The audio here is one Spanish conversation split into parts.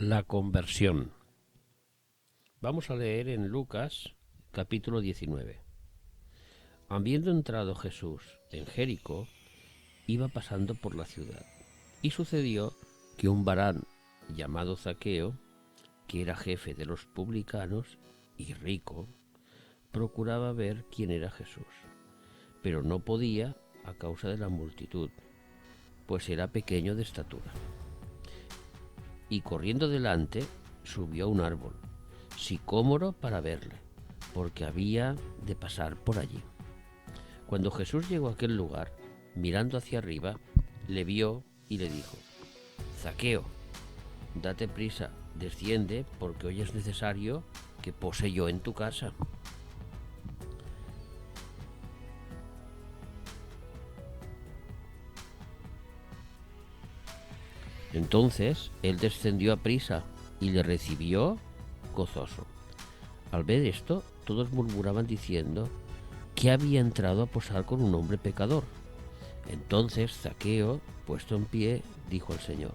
La conversión. Vamos a leer en Lucas capítulo 19. Habiendo entrado Jesús en Jericó, iba pasando por la ciudad. Y sucedió que un varón llamado Zaqueo, que era jefe de los publicanos y rico, procuraba ver quién era Jesús, pero no podía a causa de la multitud, pues era pequeño de estatura. Y corriendo delante, subió a un árbol, sicómoro, para verle, porque había de pasar por allí. Cuando Jesús llegó a aquel lugar, mirando hacia arriba, le vio y le dijo: Zaqueo, date prisa, desciende, porque hoy es necesario que pose yo en tu casa. Entonces él descendió a prisa y le recibió gozoso. Al ver esto, todos murmuraban diciendo que había entrado a posar con un hombre pecador. Entonces Zaqueo, puesto en pie, dijo al Señor: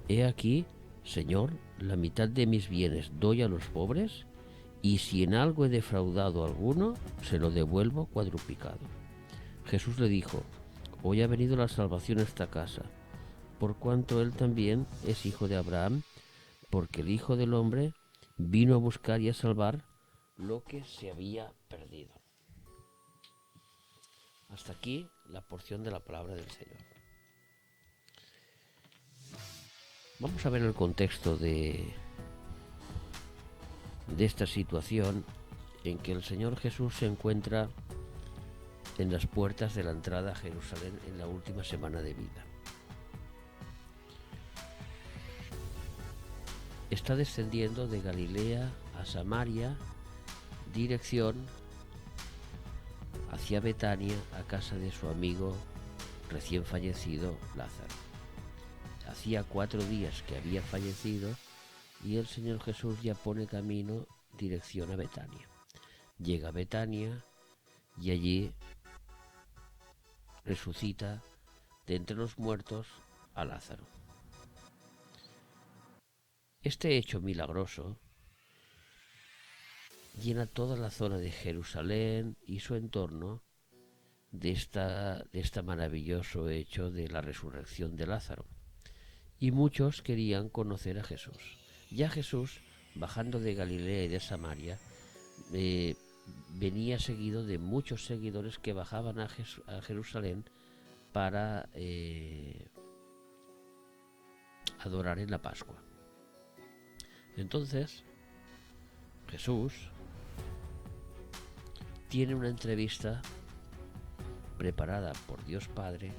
He aquí, Señor, la mitad de mis bienes doy a los pobres, y si en algo he defraudado a alguno, se lo devuelvo cuadruplicado. Jesús le dijo: Hoy ha venido la salvación a esta casa, por cuanto él también es hijo de Abraham, porque el Hijo del Hombre vino a buscar y a salvar lo que se había perdido. Hasta aquí la porción de la palabra del Señor. Vamos a ver el contexto de esta situación en que el Señor Jesús se encuentra en las puertas de la entrada a Jerusalén en la última semana de vida. Está descendiendo de Galilea a Samaria, dirección hacia Betania, a casa de su amigo recién fallecido Lázaro. Hacía 4 días que había fallecido y el Señor Jesús ya pone camino dirección a Betania. Llega a Betania y allí resucita de entre los muertos a Lázaro. Este hecho milagroso llena toda la zona de Jerusalén y su entorno de este maravilloso hecho de la resurrección de Lázaro. Y muchos querían conocer a Jesús. Ya Jesús, bajando de Galilea y de Samaria, venía seguido de muchos seguidores que bajaban a Jerusalén para adorar en la Pascua. Entonces, Jesús tiene una entrevista preparada por Dios Padre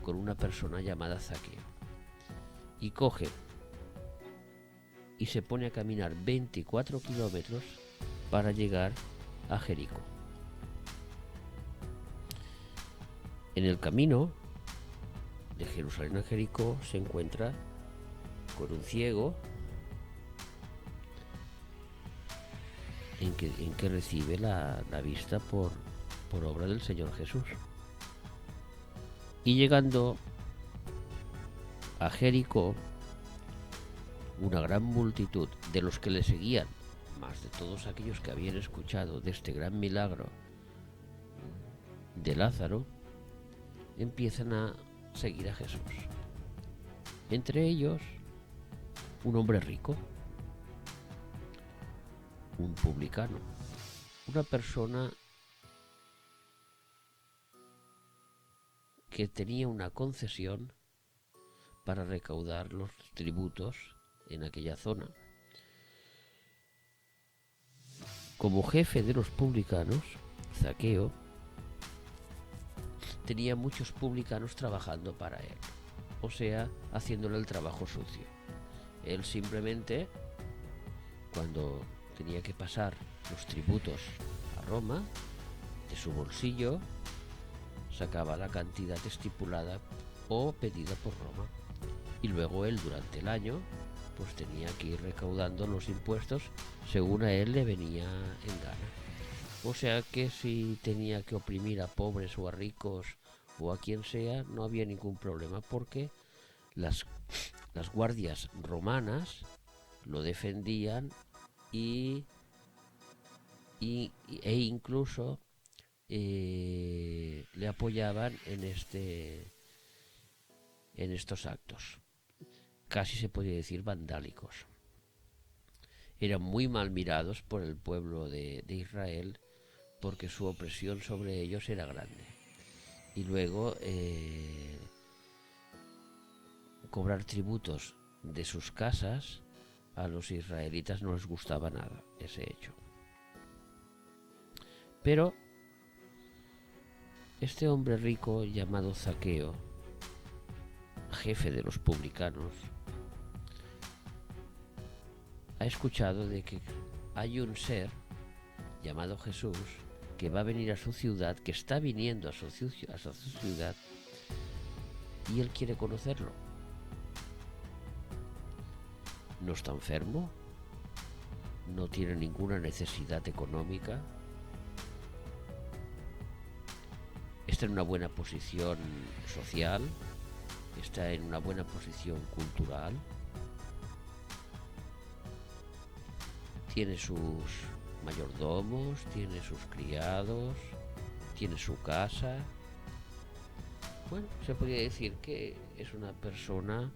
con una persona llamada Zaqueo, y coge y se pone a caminar 24 kilómetros para llegar a Jericó. En el camino de Jerusalén a Jericó se encuentra con un ciego en que recibe la vista por obra del Señor Jesús. Y llegando a Jericó, una gran multitud de los que le seguían, más de todos aquellos que habían escuchado de este gran milagro de Lázaro, empiezan a seguir a Jesús. Entre ellos, un hombre rico, un publicano, una persona que tenía una concesión para recaudar los tributos en aquella zona. Como jefe de los publicanos, Zaqueo tenía muchos publicanos trabajando para él, o sea, haciéndole el trabajo sucio. Él simplemente, cuando tenía que pasar los tributos a Roma, de su bolsillo sacaba la cantidad estipulada o pedida por Roma, y luego él durante el año pues tenía que ir recaudando los impuestos según a él le venía en gana. O sea que si tenía que oprimir a pobres o a ricos o a quien sea, no había ningún problema, porque Las, las guardias romanas lo defendían e incluso le apoyaban en estos actos, casi se podría decir vandálicos. Eran muy mal mirados por el pueblo de Israel porque su opresión sobre ellos era grande. Y luego cobrar tributos de sus casas a los israelitas no les gustaba nada ese hecho. Pero este hombre rico llamado Zaqueo, jefe de los publicanos, ha escuchado de que hay un ser llamado Jesús que va a venir a su ciudad, que está viniendo a su ciudad, y él quiere conocerlo. No está enfermo, no tiene ninguna necesidad económica, está en una buena posición social, está en una buena posición cultural, tiene sus mayordomos, tiene sus criados, tiene su casa. Bueno, se podría decir que es una persona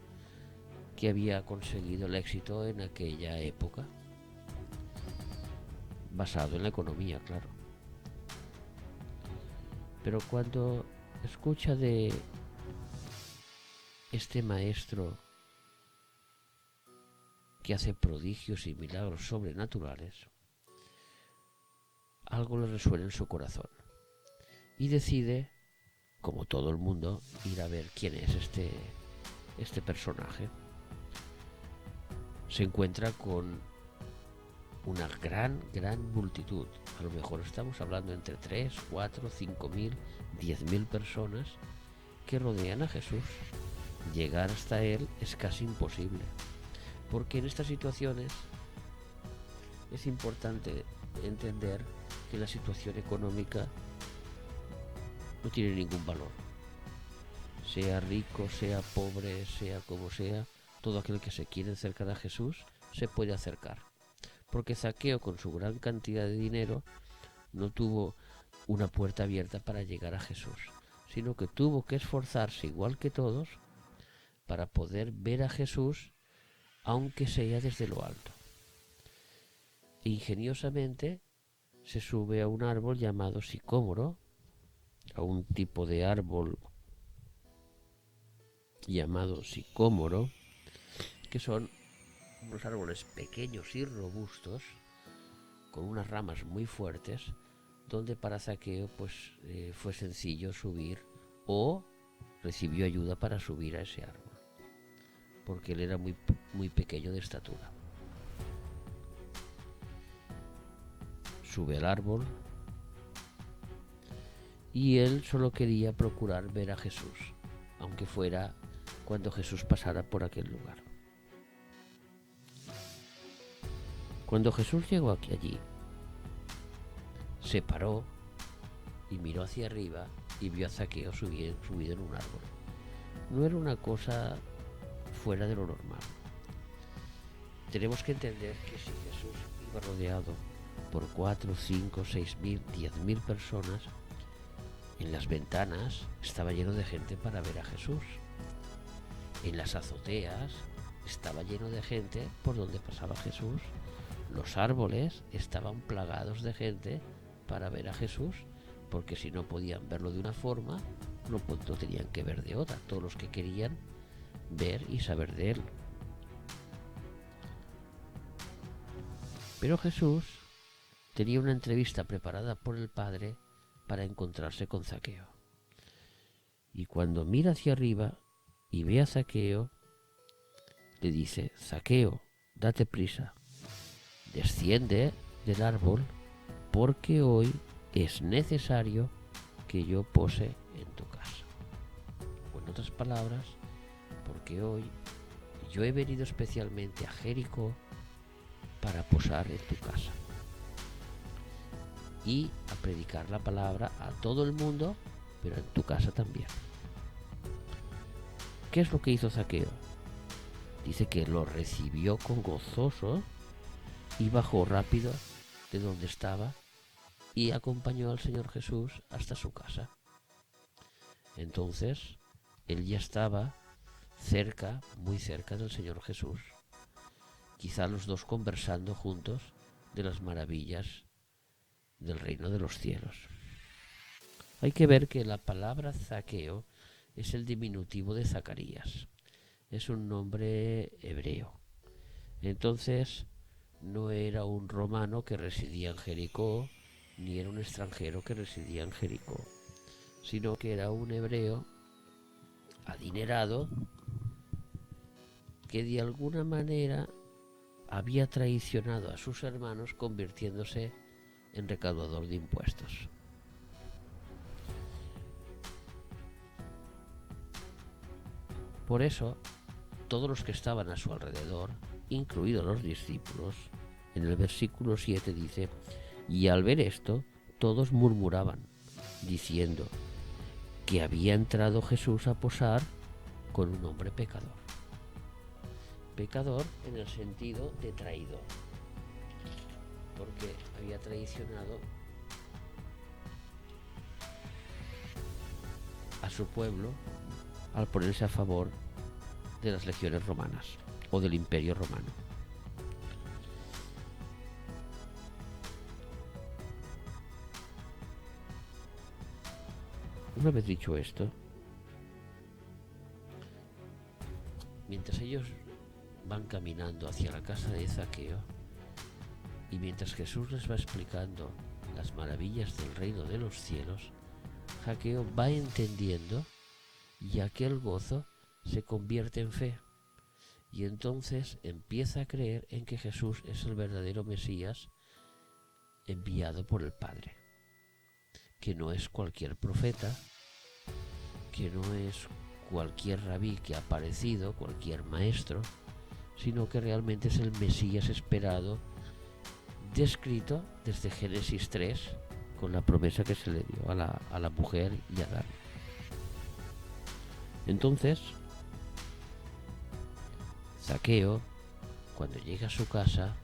que había conseguido el éxito en aquella época, basado en la economía, claro. Pero cuando escucha de este maestro que hace prodigios y milagros sobrenaturales, algo le resuena en su corazón y decide, como todo el mundo, ir a ver quién es este personaje. Se encuentra con una gran multitud. A lo mejor estamos hablando entre 3, 4, 5.000, 10.000 personas que rodean a Jesús. Llegar hasta él es casi imposible, porque en estas situaciones es importante entender que la situación económica no tiene ningún valor. Sea rico, sea pobre, sea como sea, todo aquel que se quiere acercar a Jesús se puede acercar. Porque Zaqueo, con su gran cantidad de dinero, no tuvo una puerta abierta para llegar a Jesús, sino que tuvo que esforzarse igual que todos para poder ver a Jesús, aunque sea desde lo alto. E ingeniosamente se sube a un árbol llamado sicómoro, a un tipo de árbol llamado sicómoro, que son unos árboles pequeños y robustos, con unas ramas muy fuertes, donde para Zaqueo fue sencillo subir, o recibió ayuda para subir a ese árbol, porque él era muy pequeño de estatura. Sube al árbol y él solo quería procurar ver a Jesús, aunque fuera cuando Jesús pasara por aquel lugar. Cuando Jesús llegó allí, se paró y miró hacia arriba y vio a Zaqueo subido en un árbol. No era una cosa fuera de lo normal. Tenemos que entender que si Jesús iba rodeado por 4, 5, 6.000, 10.000 personas, en las ventanas estaba lleno de gente para ver a Jesús. En las azoteas estaba lleno de gente por donde pasaba Jesús. Los árboles estaban plagados de gente para ver a Jesús, porque si no podían verlo de una forma, no tenían que ver de otra. Todos los que querían ver y saber de él. Pero Jesús tenía una entrevista preparada por el Padre para encontrarse con Zaqueo. Y cuando mira hacia arriba y ve a Zaqueo, le dice: Zaqueo, date prisa, desciende del árbol, porque hoy es necesario que yo pose en tu casa. O en otras palabras, porque hoy yo he venido especialmente a Jericó para posar en tu casa y a predicar la palabra a todo el mundo, pero en tu casa también. ¿Qué es lo que hizo Zaqueo? Dice que lo recibió con gozoso y bajó rápido de donde estaba y acompañó al Señor Jesús hasta su casa. Entonces, él ya estaba cerca, muy cerca del Señor Jesús, quizá los dos conversando juntos de las maravillas del reino de los cielos. Hay que ver que la palabra Zaqueo es el diminutivo de Zacarías. Es un nombre hebreo. Entonces, no era un romano que residía en Jericó, ni era un extranjero que residía en Jericó, sino que era un hebreo adinerado que de alguna manera había traicionado a sus hermanos convirtiéndose en recaudador de impuestos. Por eso, todos los que estaban a su alrededor, incluidos los discípulos, en el versículo 7 dice: y al ver esto, todos murmuraban, diciendo que había entrado Jesús a posar con un hombre pecador. Pecador en el sentido de traidor, porque había traicionado a su pueblo al ponerse a favor de las legiones romanas o del imperio romano. Una vez dicho esto, mientras ellos van caminando hacia la casa de Zaqueo y mientras Jesús les va explicando las maravillas del reino de los cielos, Zaqueo va entendiendo y aquel gozo se convierte en fe y entonces empieza a creer en que Jesús es el verdadero Mesías enviado por el Padre, que no es cualquier profeta, que no es cualquier rabí que ha aparecido, cualquier maestro, sino que realmente es el Mesías esperado, descrito desde Génesis 3 con la promesa que se le dio a la mujer y a Adán. Entonces, Zaqueo, cuando llega a su casa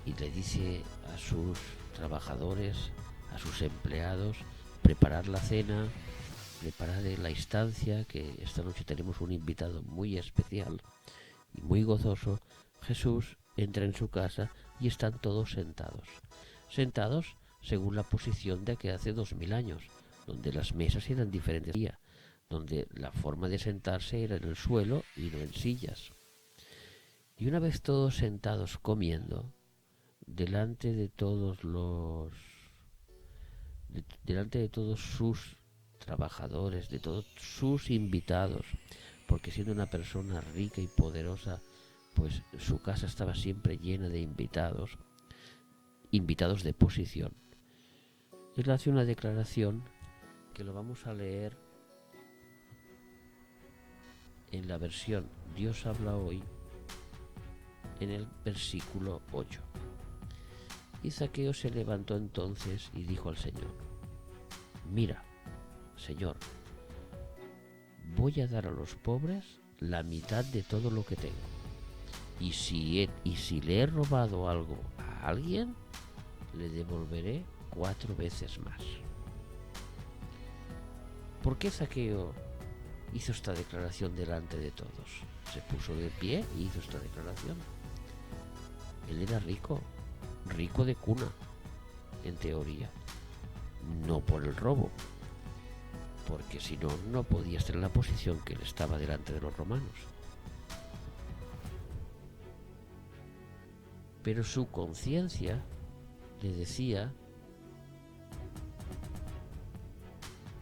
y le dice a sus trabajadores, a sus empleados, preparar la cena, preparar la estancia, que esta noche tenemos un invitado muy especial y muy gozoso, Jesús entra en su casa y están todos sentados. Sentados según la posición de que hace 2000 años, donde las mesas eran diferentes, donde la forma de sentarse era en el suelo y no en sillas. Y una vez todos sentados comiendo, delante de todos sus trabajadores, de todos sus invitados, porque siendo una persona rica y poderosa, pues su casa estaba siempre llena de invitados de posición. Él hace una declaración que lo vamos a leer en la versión Dios habla hoy, en el versículo 8. Y Zaqueo se levantó entonces y dijo al Señor: mira, Señor, voy a dar a los pobres la mitad de todo lo que tengo. Y si le he robado algo a alguien, le devolveré 4 veces más. ¿Por qué Zaqueo hizo esta declaración delante de todos? Se puso de pie y hizo esta declaración. Él era rico de cuna, en teoría, no por el robo, porque si no, no podía estar en la posición que él estaba delante de los romanos. Pero su conciencia le decía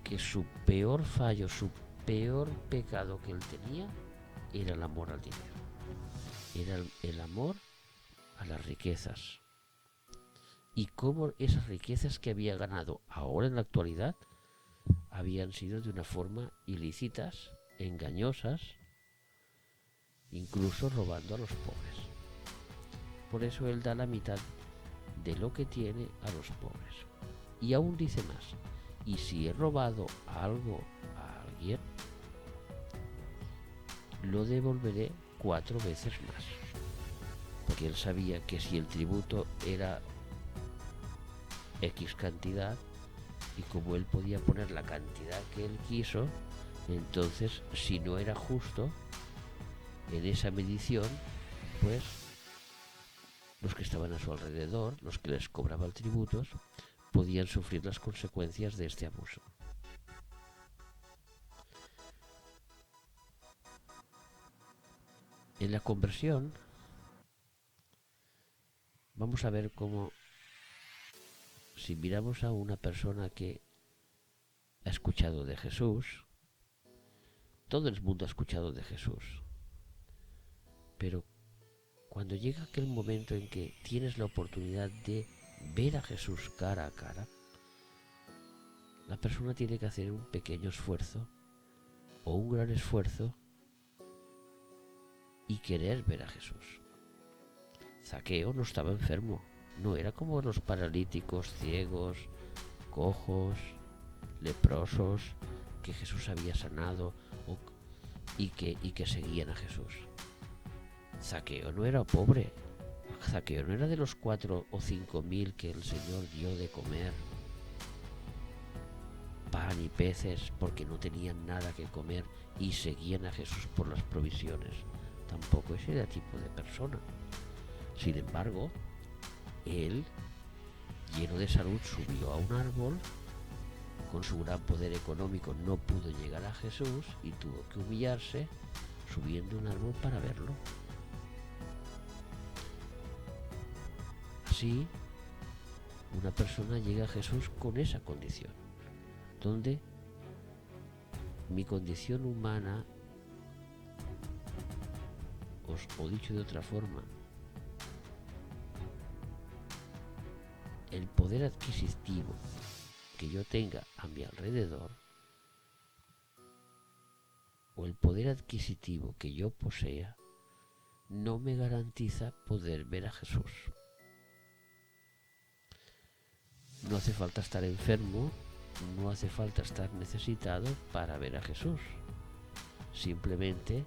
que su peor fallo, su peor pecado que él tenía era el amor al dinero, era el amor a las riquezas. Y cómo esas riquezas que había ganado ahora en la actualidad habían sido de una forma ilícitas, engañosas, incluso robando a los pobres. Por eso él da la mitad de lo que tiene a los pobres. Y aún dice más: y si he robado algo a alguien, lo devolveré 4 veces más. Porque él sabía que si el tributo era X cantidad, y como él podía poner la cantidad que él quiso, entonces si no era justo en esa medición, pues los que estaban a su alrededor, los que les cobraban tributos, podían sufrir las consecuencias de este abuso. En la conversión vamos a ver cómo, si miramos a una persona que ha escuchado de Jesús, todo el mundo ha escuchado de Jesús, pero cuando llega aquel momento en que tienes la oportunidad de ver a Jesús cara a cara, la persona tiene que hacer un pequeño esfuerzo o un gran esfuerzo y querer ver a Jesús. Zaqueo no estaba enfermo, no era como los paralíticos, ciegos, cojos, leprosos que Jesús había sanado y que seguían a Jesús. Zaqueo no era pobre, Zaqueo no era de los 4 o 5 mil que el Señor dio de comer pan y peces porque no tenían nada que comer y seguían a Jesús por las provisiones. Tampoco ese era tipo de persona. Sin embargo, él, lleno de salud, subió a un árbol. Con su gran poder económico no pudo llegar a Jesús y tuvo que humillarse subiendo un árbol para verlo. Así, una persona llega a Jesús con esa condición, donde mi condición humana, o dicho de otra forma, el poder adquisitivo que yo tenga a mi alrededor, o el poder adquisitivo que yo posea, no me garantiza poder ver a Jesús. No hace falta estar enfermo, no hace falta estar necesitado para ver a Jesús. Simplemente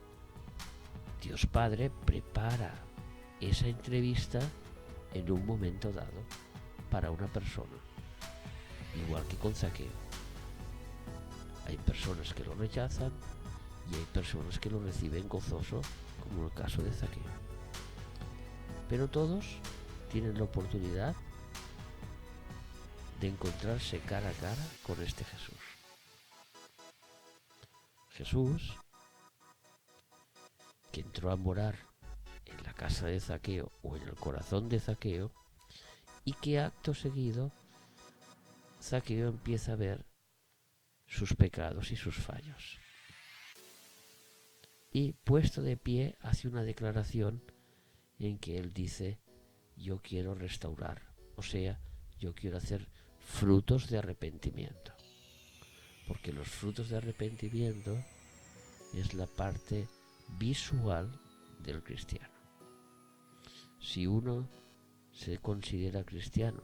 Dios Padre prepara esa entrevista en un momento dado para una persona, igual que con Zaqueo. Hay personas que lo rechazan y hay personas que lo reciben gozoso, como el caso de Zaqueo. Pero todos tienen la oportunidad de encontrarse cara a cara con este Jesús. Jesús, que entró a morar en la casa de Zaqueo o en el corazón de Zaqueo, y que acto seguido Zaqueo empieza a ver sus pecados y sus fallos. Y puesto de pie hace una declaración en que él dice: yo quiero restaurar, o sea, yo quiero hacer frutos de arrepentimiento. Porque los frutos de arrepentimiento es la parte visual del cristiano. Si uno se considera cristiano,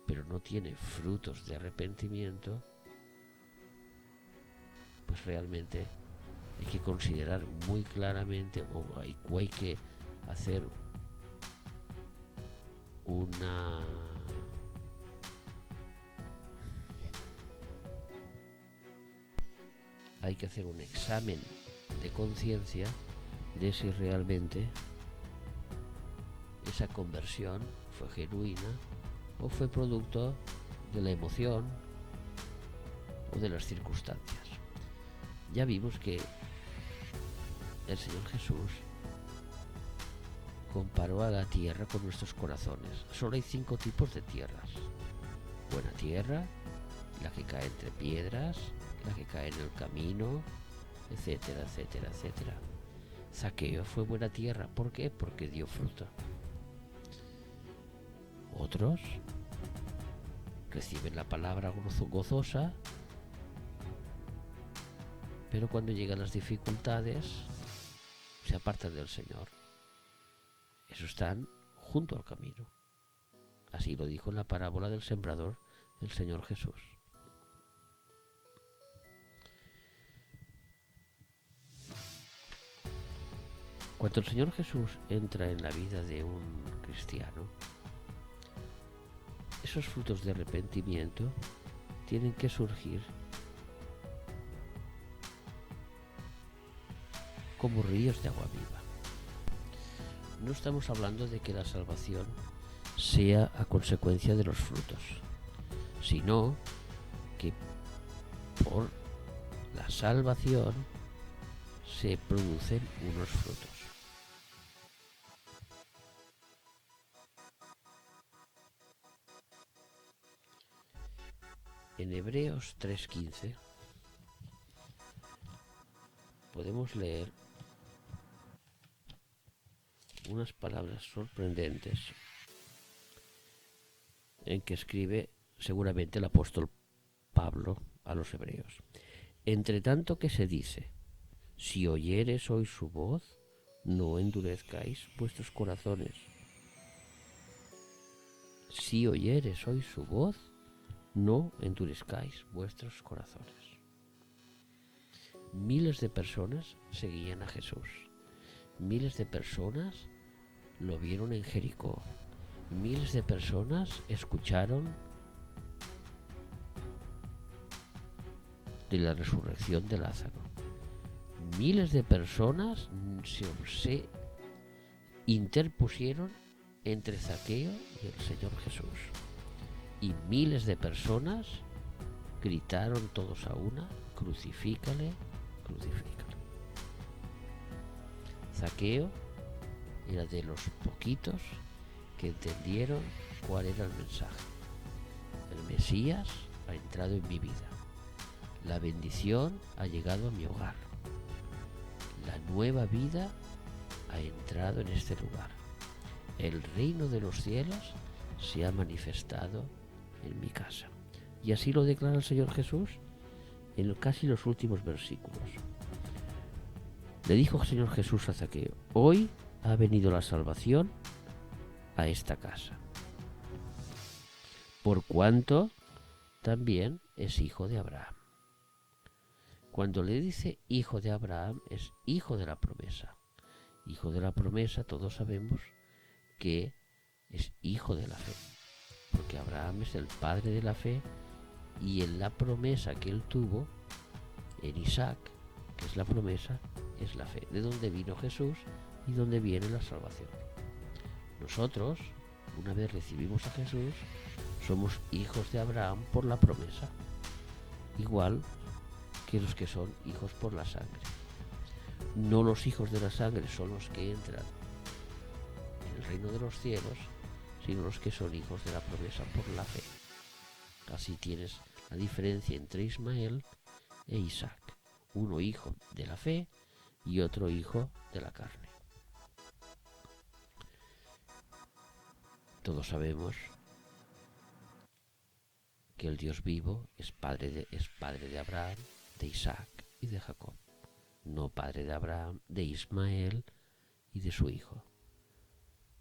pero no tiene frutos de arrepentimiento, pues realmente hay que considerar muy claramente, o hay que hacer un examen de conciencia de si realmente esa conversión fue genuina o fue producto de la emoción o de las circunstancias. Ya vimos que el Señor Jesús comparó a la tierra con nuestros corazones. Solo hay 5 tipos de tierras: buena tierra, la que cae entre piedras, la que cae en el camino, etcétera, etcétera, etcétera. Zaqueo fue buena tierra. ¿Por qué? Porque dio fruto. Otros reciben la palabra gozosa, pero cuando llegan las dificultades se apartan del Señor. Esos están junto al camino. Así lo dijo en la parábola del sembrador el Señor Jesús. Cuando el Señor Jesús entra en la vida de un cristiano, esos frutos de arrepentimiento tienen que surgir como ríos de agua viva. No estamos hablando de que la salvación sea a consecuencia de los frutos, sino que por la salvación se producen unos frutos. En Hebreos 3:15 podemos leer unas palabras sorprendentes en que escribe seguramente el apóstol Pablo a los hebreos. Entre tanto que se dice, si oyeres hoy su voz, no endurezcáis vuestros corazones. Si oyeres hoy su voz, no endurezcáis vuestros corazones. Miles de personas seguían a Jesús. Miles de personas lo vieron en Jericó. Miles de personas escucharon de la resurrección de Lázaro. Miles de personas se interpusieron entre Zaqueo y el Señor Jesús. Y miles de personas gritaron todos a una, crucifícale, crucifícale. Zaqueo era de los poquitos que entendieron cuál era el mensaje. El Mesías ha entrado en mi vida. La bendición ha llegado a mi hogar. La nueva vida ha entrado en este lugar. El reino de los cielos se ha manifestado en mi casa. Y así lo declara el Señor Jesús en casi los últimos versículos. Le dijo el Señor Jesús a Zaqueo, hoy ha venido la salvación a esta casa, por cuanto también es hijo de Abraham. Cuando le dice hijo de Abraham, es hijo de la promesa. Hijo de la promesa, todos sabemos que es hijo de la fe, porque Abraham es el padre de la fe, y en la promesa que él tuvo en Isaac, que es la promesa, es la fe, de donde vino Jesús y donde viene la salvación. Nosotros, una vez recibimos a Jesús, somos hijos de Abraham por la promesa, igual que los que son hijos por la sangre. No los hijos de la sangre son los que entran en el reino de los cielos, sino los que son hijos de la promesa por la fe. Así tienes la diferencia entre Ismael e Isaac, uno hijo de la fe y otro hijo de la carne. Todos sabemos que el Dios vivo es padre de Abraham, de Isaac y de Jacob, no padre de Abraham, de Ismael y de su hijo,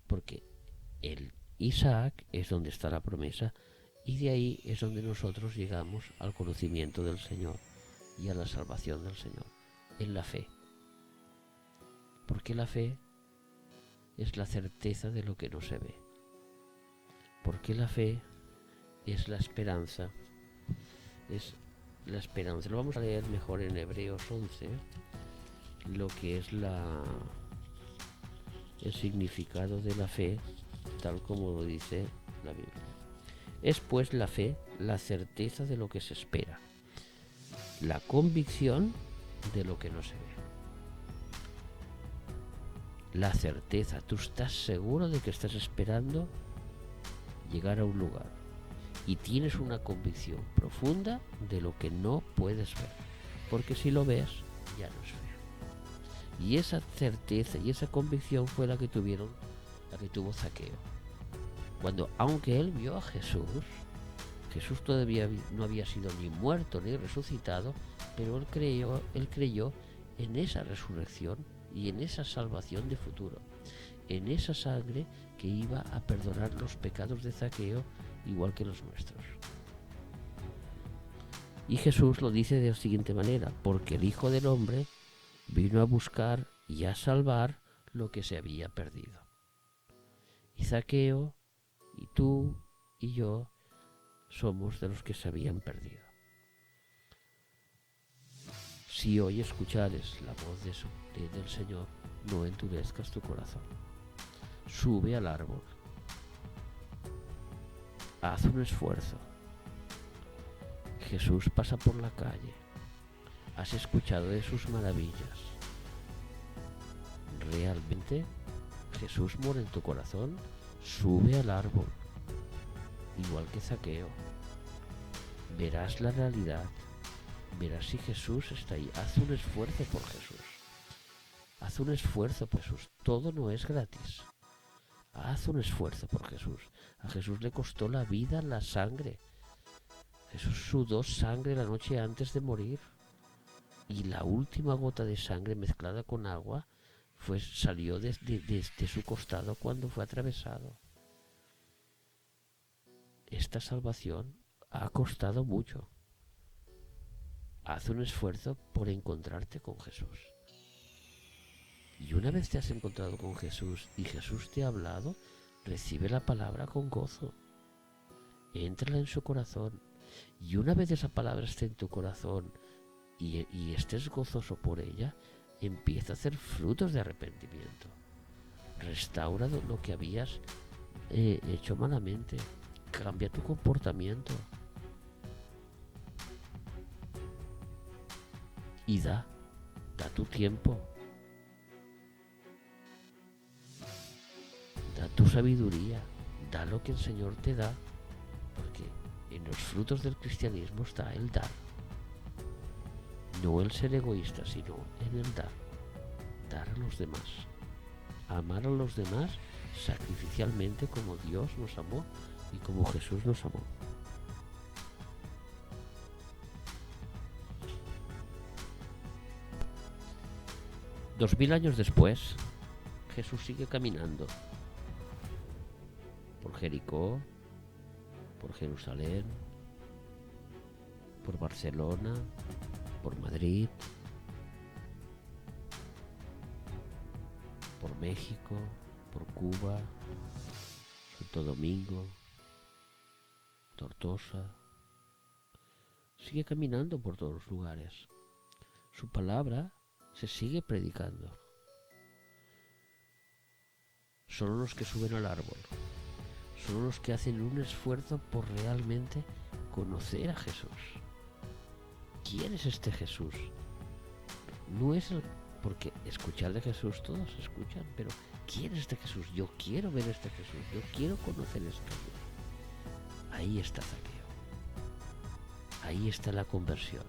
porque el Isaac es donde está la promesa, y de ahí es donde nosotros llegamos al conocimiento del Señor y a la salvación del Señor, en la fe. Porque la fe es la certeza de lo que no se ve. Porque la fe es la esperanza. Es la esperanza. Lo vamos a leer mejor en Hebreos 11, lo que es el significado de la fe, tal como lo dice la Biblia. Es pues la fe, la certeza de lo que se espera, la convicción de lo que no se ve. La certeza, tú estás seguro de que estás esperando llegar a un lugar y tienes una convicción profunda de lo que no puedes ver, porque si lo ves ya no es fe. Y esa certeza y esa convicción fue la que tuvo Zaqueo. Cuando, aunque él vio a Jesús, Jesús todavía no había sido ni muerto ni resucitado, pero él creyó en esa resurrección y en esa salvación de futuro, en esa sangre que iba a perdonar los pecados de Zaqueo igual que los nuestros. Y Jesús lo dice de la siguiente manera, porque el Hijo del Hombre vino a buscar y a salvar lo que se había perdido. Y Zaqueo, y tú, y yo, somos de los que se habían perdido. Si hoy escuchares la voz del Señor, no endurezcas tu corazón. Sube al árbol. Haz un esfuerzo. Jesús pasa por la calle. Has escuchado de sus maravillas. ¿Realmente Jesús mora en tu corazón? Sube al árbol. Igual que Zaqueo. Verás la realidad. Verás si Jesús está ahí. Haz un esfuerzo por Jesús. Haz un esfuerzo por Jesús. Todo no es gratis. Haz un esfuerzo por Jesús. A Jesús le costó la vida, la sangre. Jesús sudó sangre la noche antes de morir. Y la última gota de sangre mezclada con agua salió desde su costado cuando fue atravesado. Esta salvación ha costado mucho. Haz un esfuerzo por encontrarte con Jesús. Y una vez te has encontrado con Jesús y Jesús te ha hablado, recibe la palabra con gozo. Éntrala en su corazón. Y una vez esa palabra esté en tu corazón y estés gozoso por ella, empieza a hacer frutos de arrepentimiento. Restaura lo que habías hecho malamente. Cambia tu comportamiento. Y da tu tiempo. Da tu sabiduría. Da lo que el Señor te da. Porque en los frutos del cristianismo está el dar. No el ser egoísta, sino en el dar. Dar a los demás. Amar a los demás sacrificialmente como Dios nos amó y como Jesús nos amó. Dos mil años después, Jesús sigue caminando por Jericó, por Jerusalén, por Barcelona, por Madrid, por México, por Cuba, Santo Domingo, Tortosa. Sigue caminando por todos los lugares. Su palabra se sigue predicando. Son los que suben al árbol. Son los que hacen un esfuerzo por realmente conocer a Jesús. ¿Quién es este Jesús? No es porque escuchar de Jesús todos escuchan, pero ¿quién es este Jesús? Yo quiero ver este Jesús. Yo quiero conocer este Jesús. Ahí está Zaqueo. Ahí está la conversión.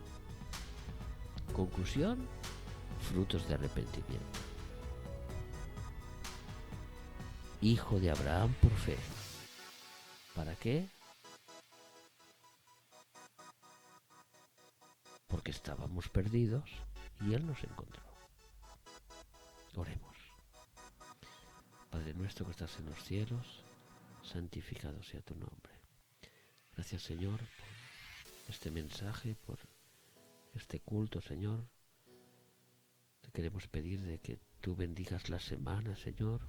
Conclusión, frutos de arrepentimiento. Hijo de Abraham por fe. ¿Para qué? Porque estábamos perdidos y Él nos encontró. Oremos. Padre nuestro que estás en los cielos, santificado sea tu nombre. Gracias, Señor, por este mensaje, por este culto, Señor. Te queremos pedir de que tú bendigas la semana, Señor.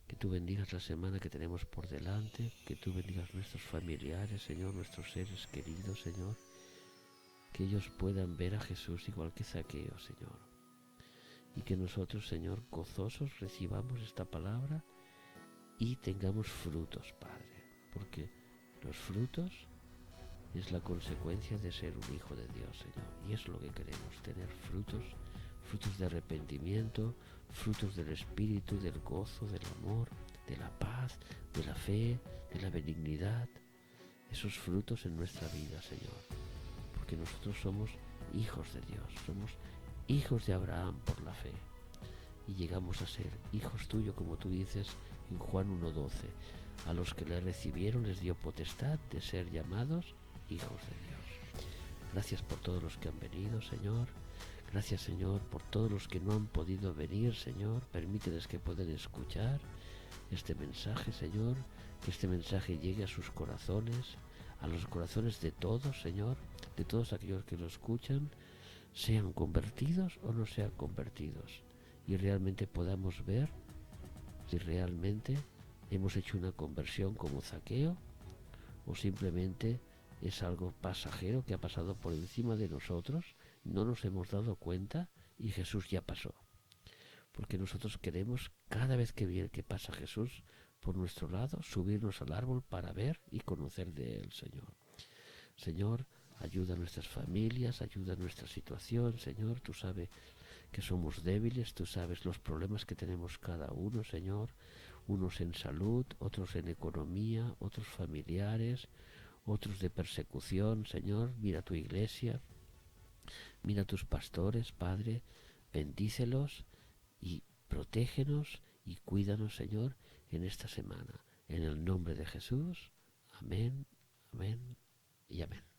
Que tú bendigas la semana que tenemos por delante. Que tú bendigas nuestros familiares, Señor, nuestros seres queridos, Señor. Que ellos puedan ver a Jesús igual que Zaqueo, Señor. Y que nosotros, Señor, gozosos recibamos esta palabra y tengamos frutos, Padre. Porque los frutos es la consecuencia de ser un hijo de Dios, Señor. Y es lo que queremos, tener frutos, frutos de arrepentimiento, frutos del Espíritu, del gozo, del amor, de la paz, de la fe, de la benignidad. Esos frutos en nuestra vida, Señor. Porque nosotros somos hijos de Dios, somos hijos de Abraham por la fe. Y llegamos a ser hijos tuyos, como tú dices en Juan 1:12. A los que le recibieron les dio potestad de ser llamados hijos de Dios. Gracias por todos los que han venido, Señor. Gracias, Señor, por todos los que no han podido venir, Señor. Permíteles que puedan escuchar este mensaje, Señor. Que este mensaje llegue a sus corazones, a los corazones de todos, Señor, de todos aquellos que lo escuchan, sean convertidos o no sean convertidos. y realmente podamos ver si realmente hemos hecho una conversión como Zaqueo o simplemente es algo pasajero que ha pasado por encima de nosotros, no nos hemos dado cuenta y Jesús ya pasó. Porque nosotros queremos, cada vez que pasa Jesús por nuestro lado, subirnos al árbol para ver y conocer de Él, Señor. Señor, ayuda a nuestras familias, ayuda a nuestra situación, Señor. Tú sabes que somos débiles, tú sabes los problemas que tenemos cada uno, Señor. Unos en salud, otros en economía, otros familiares, otros de persecución, Señor. Mira tu iglesia, mira tus pastores, Padre, bendícelos y protégenos y cuídanos, Señor, en esta semana. En el nombre de Jesús, amén, amén y amén.